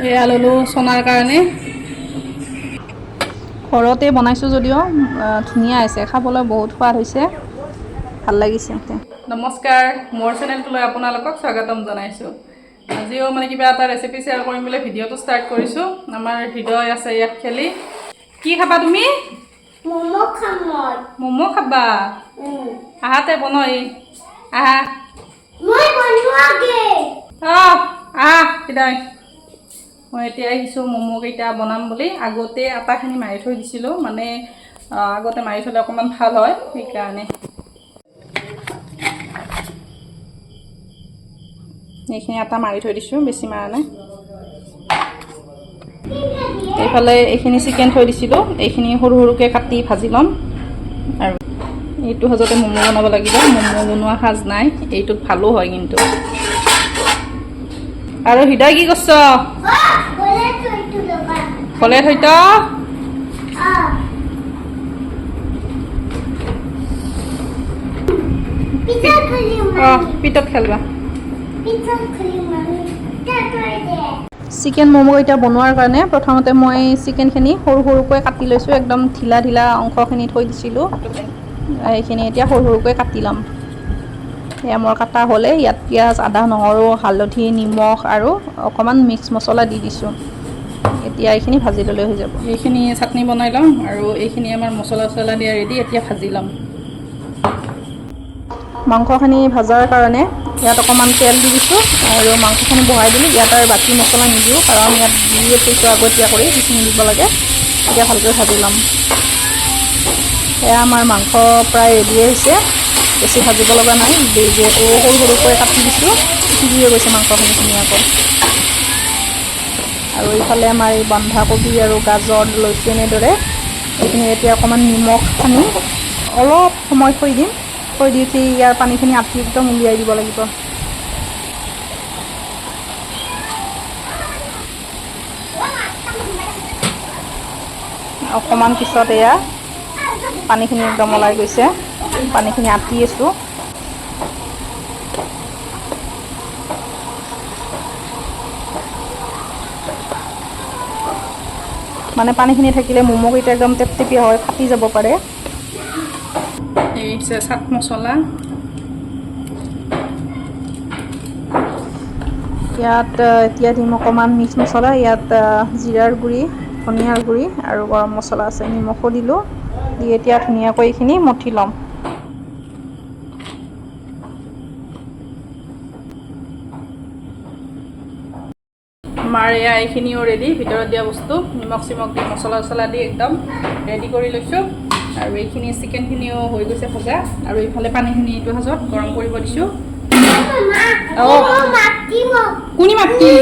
এয়া ললো সোনাৰ কাৰণে ঘৰতে বনাইছো যদিও ধুনীয়া হৈছে খাবলৈ বহুত সোৱাদ হৈছে ভাল লাগিছে নমস্কাৰ মোৰ চেনেলটোলৈ আপোনালোকক স্বাগতম জনাইছো আজিও মানে কিবা এটা ৰেচিপি শেয়াৰ কৰিম বুলি ভিডিঅটো ষ্টাৰ্ট কৰিছো আমাৰ হৃদয় আছে ইয়াত খেলি কি খাবা তুমি মোমো খাম মোমো খাবা আহাতে বনই আহা মই বনোৱাগে হৃদয় মই এতিয়া আহিছোঁ মোমো কেইটা বনাম বুলি আগতে আটাখিনি মাৰি থৈ দিছিলোঁ মানে আগতে মাৰি থ'লে অকণমান ভাল হয় সেইকাৰণে এইখিনি আটা মাৰি থৈ দিছোঁ বেছি মাৰা নাই এইফালে এইখিনি চিকেন থৈ দিছিলোঁ এইখিনি সৰু সৰুকৈ কাটি ভাজি ল'ম আৰু এইটো সাজতে মোমো বনাব লাগিব মোমো বনোৱা সাজ নাই এইটোত ভালো হয় কিন্তু আৰু হৃদয় কি কৰিছ কলে থৈত পিঠত খেলবা চিকেন মোমো এতিয়া বনোৱাৰ কাৰণে প্ৰথমতে মই চিকেনখিনি সৰু সৰুকৈ কাটি লৈছোঁ একদম ঢিলা ঢিলা অংশখিনি থৈ দিছিলোঁ এইখিনি এতিয়া সৰু সৰুকৈ কাটি ল'ম এয়া মোৰ কাটা হ'লে ইয়াত পিঁয়াজ আদা নহৰু হালধি নিমখ আৰু অকণমান মিক্স মছলা দি দিছোঁ এতিয়া এইখিনি ভাজি ল'লে হৈ যাব এইখিনি চাটনি বনাই ল'ম আৰু এইখিনি আমাৰ মছলা চছলা দিয়া ৰেডি এতিয়া ভাজি ল'ম মাংসখিনি ভজাৰ কাৰণে ইয়াত অকণমান তেল দি দিছোঁ আৰু মাংসখিনি বহাই দিলোঁ ইয়াত আৰু বাকী মছলা নিদিওঁ কাৰণ ইয়াত দিয়ে থৈছোঁ আগতীয়া কৰি সেইখিনি দিব লাগে এতিয়া ভালকৈ ভাজি ল'ম এয়া আমাৰ মাংস প্ৰায় ৰেডিয়ে হৈছে বেছি ভাজিব লগা নাই যিহেতু সৰু সৰুকৈ কাটি দিছোঁ সিজিয়ে গৈছে মাংসখিনি ধুনীয়াকৈ আৰু এইফালে আমাৰ এই বন্ধাকবি আৰু গাজৰ লৈছোঁ এনেদৰে এইখিনি এতিয়া অকণমান নিমখ সানি অলপ সময় থৈ দিম থৈ দি উঠি ইয়াৰ পানীখিনি আঁতি একদম উলিয়াই দিব লাগিব অকণমান পিছত এয়া পানীখিনি একদম ওলাই গৈছে পানীখিনি আঁতি আছোঁ মানে পানীখিনি থাকিলে মোমোকেইটা একদম টেপটেপীয়া হয় ফাটি যাব পাৰে এই চাট মছলা ইয়াত এতিয়া দিম অকণমান মিক্স মছলা ইয়াত জিৰাৰ গুড়ি ধনিয়াৰ গুড়ি আৰু গৰম মছলা আছে নিমখো দিলোঁ দি এতিয়া ধুনীয়াকৈ এইখিনি মঠি ল'ম আমাৰ এয়া এইখিনিও ৰেডি ভিতৰত দিয়া বস্তু নিমখ চিমখ দি মছলা চছলা দি একদম ৰেডি কৰি লৈছোঁ আৰু এইখিনি চিকেনখিনিও হৈ গৈছে ভজা আৰু এইফালে পানীখিনি এইটো সাজত গৰম কৰিব দিছোঁ কোনি মাতি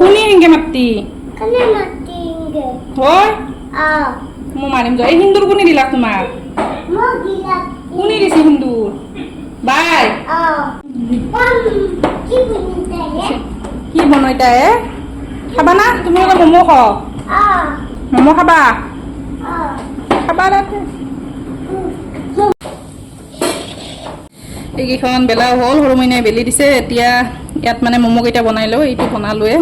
কোনি হেংগে মাতি হয় মই মাৰিম যোৱা এই সিন্দুৰ কোনে দিলাক তোমাক কোনে দিছে সিন্দুৰ বাই কি বনাইতা খাবা না তুমি অলপ ম'ম' খাও ম'ম' খাবা খাবা তাতে এইকেইখন বেলাও হ'ল সৰু মইনাই বেলি দিছে এতিয়া ইয়াত মানে ম'ম' কেইটা বনাই লওঁ এইটো বনালোৱে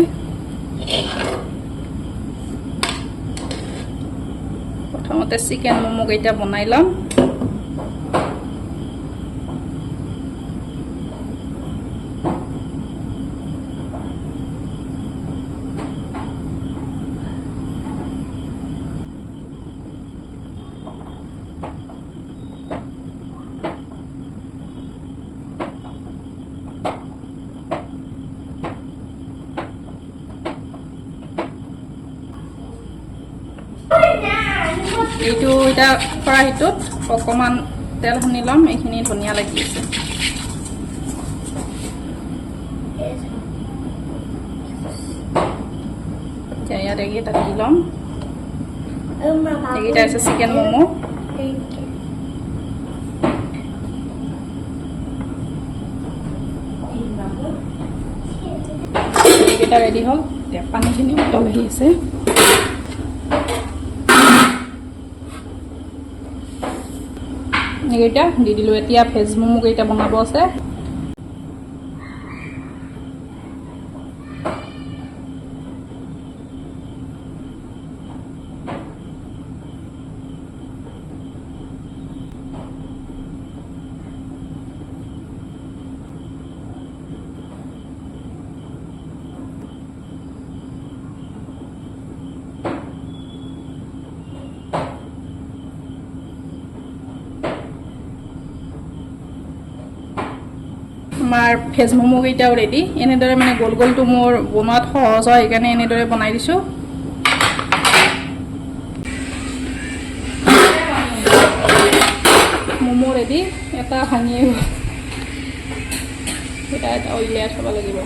প্ৰথমতে চিকেন ম'ম' কেইটা বনাই ল'ম এইটো এটা খৰাহিটোত অকণমান তেল সানি ল'ম এইখিনি ধনিয়া লাগি আছে এতিয়া ইয়াত এইকেইটা দি ল'ম এইকেইটা আছে চিকেন ম'ম' এইকেইটা ৰেডি হ'ল এতিয়া পানীখিনি উতল আহি আছে এইকেইটা দি দিলোঁ এতিয়া ভেজ ম'ম' কেইটা বনাব আছে আমাৰ ভেজ ম'ম' কেইটাও ৰেডি এনেদৰে মানে গোল গোলটো মোৰ বনোৱাত সহজ হয় সেইকাৰণে এনেদৰে বনাই দিছোঁ ম'ম' ৰেডি এটা ভাঙিয়ে গ'ল এটা এটা উলিয়াই থ'ব লাগিব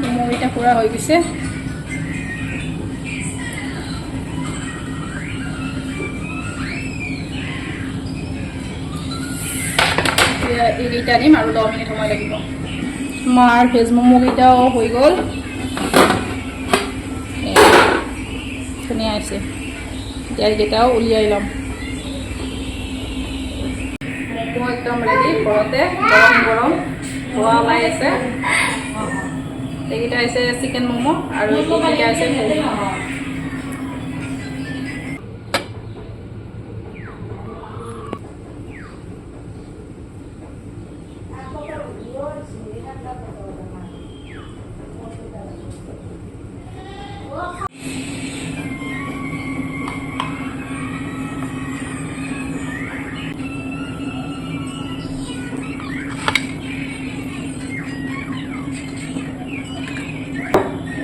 ম'ম' কেইটা পূৰা হৈ গৈছে এইকেইটা দিম আৰু 10 মিনিট সময় লাগিব আমাৰ ভেজ ম'ম' কেইটাও হৈ গ'ল ধুনীয়া হৈছে এতিয়া এইকেইটাও উলিয়াই ল'ম ম'ম' একদম ৰেডি ঘৰতে গৰম গৰম ধোৱা ওলাই আছে এইকেইটা হৈছে চিকেন ম'ম' আৰু এইকেইটা হৈছে ভেজ ম'ম'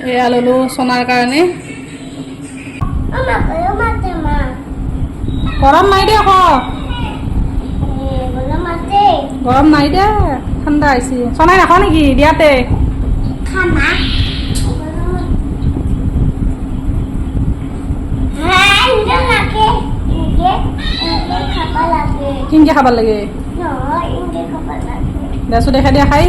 এয়া ল'লো চনাৰ কাৰণে গৰম নাই দে আকৌ গৰম নাই দে ঠাণ্ডা হৈছে চনাই নাখাওঁ নেকি দিয়াতে কিনকে খাব লাগে দেছো দেখা দিয়া খাই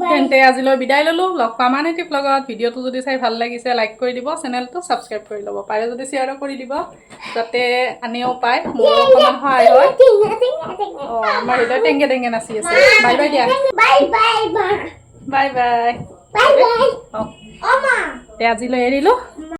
তেন্তে আজিলৈ বিদায় ল'লোঁ লগ পাম আন এটি ব্লগত ভিডিঅ'টো যদি চাই ভাল লাগিছে লাইক কৰি দিব চেনেলটো ছাবস্ক্ৰাইব কৰি ল'ব পাৰে যদি শ্বেয়াৰো কৰি দিব যাতে আনেও পায় মোৰো অকণমান সহায় হয় অঁ আমাৰ হৃদয় টেংগে টেংগে নাচি আছে বাই বাই দিয়া বাই বাই বাই বাই অঁ আজিলৈ এৰিলোঁ